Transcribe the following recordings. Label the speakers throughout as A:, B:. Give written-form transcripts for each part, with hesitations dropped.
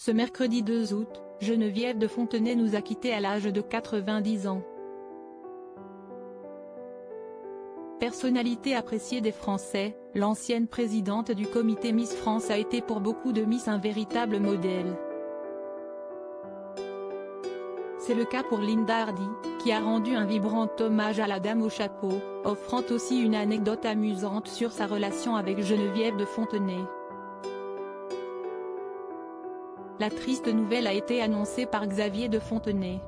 A: Ce mercredi 2 août, Geneviève de Fontenay nous a quittés à l'âge de 90 ans. Personnalité appréciée des Français, l'ancienne présidente du comité Miss France a été pour beaucoup de Miss un véritable modèle. C'est le cas pour Linda Hardy, qui a rendu un vibrant hommage à la dame au chapeau, offrant aussi une anecdote amusante sur sa relation avec Geneviève de Fontenay. La triste nouvelle a été annoncée par Xavier de Fontenay.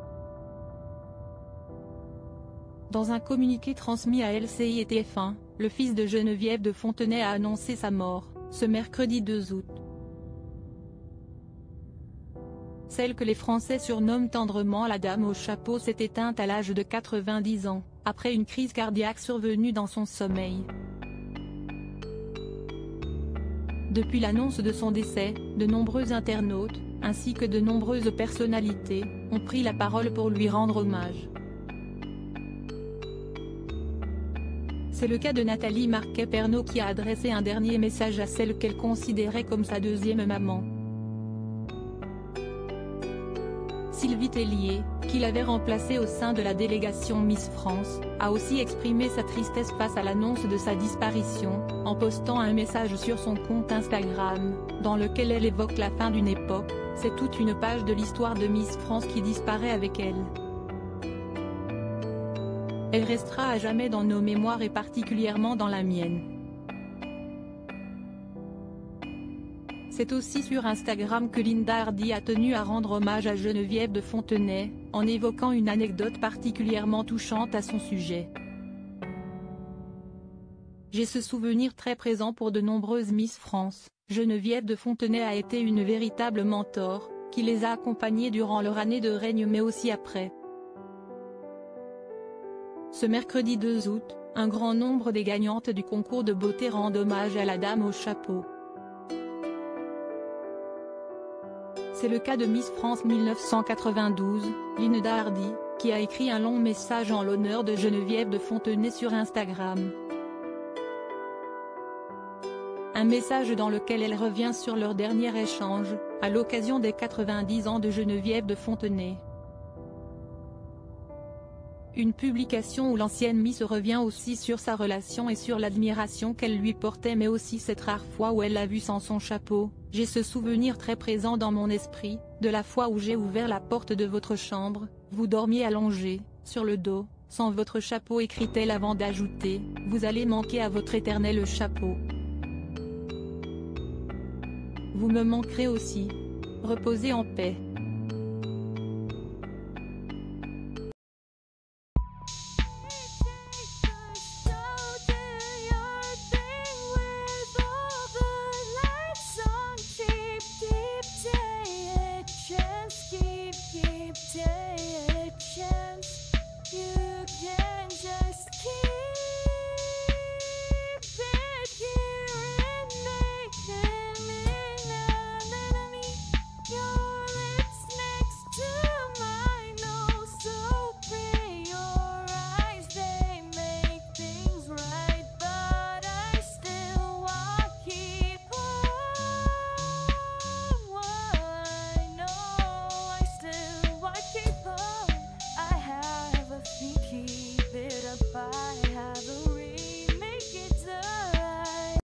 A: Dans un communiqué transmis à LCI et TF1, le fils de Geneviève de Fontenay a annoncé sa mort, ce mercredi 2 août. Celle que les Français surnomment tendrement la dame au chapeau s'est éteinte à l'âge de 90 ans, après une crise cardiaque survenue dans son sommeil. Depuis l'annonce de son décès, de nombreux internautes, ainsi que de nombreuses personnalités, ont pris la parole pour lui rendre hommage. C'est le cas de Nathalie Marquet-Pernot qui a adressé un dernier message à celle qu'elle considérait comme sa deuxième maman. Sylvie Tellier, qui l'avait remplacée au sein de la délégation Miss France, a aussi exprimé sa tristesse face à l'annonce de sa disparition, en postant un message sur son compte Instagram, dans lequel elle évoque la fin d'une époque. C'est toute une page de l'histoire de Miss France qui disparaît avec elle. Elle restera à jamais dans nos mémoires et particulièrement dans la mienne. C'est aussi sur Instagram que Linda Hardy a tenu à rendre hommage à Geneviève de Fontenay, en évoquant une anecdote particulièrement touchante à son sujet. J'ai ce souvenir très présent pour de nombreuses Miss France. Geneviève de Fontenay a été une véritable mentor, qui les a accompagnées durant leur année de règne mais aussi après. Ce mercredi 2 août, un grand nombre des gagnantes du concours de beauté rendent hommage à la dame au chapeau. C'est le cas de Miss France 1992, Linda Hardy, qui a écrit un long message en l'honneur de Geneviève de Fontenay sur Instagram. Un message dans lequel elle revient sur leur dernier échange, à l'occasion des 90 ans de Geneviève de Fontenay. Une publication où l'ancienne Miss revient aussi sur sa relation et sur l'admiration qu'elle lui portait mais aussi cette rare fois où elle l'a vue sans son chapeau. J'ai ce souvenir très présent dans mon esprit, de la fois où j'ai ouvert la porte de votre chambre, vous dormiez allongé, sur le dos, sans votre chapeau, écrit-elle avant d'ajouter, vous allez manquer à votre éternel chapeau. Vous me manquerez aussi. Reposez en paix.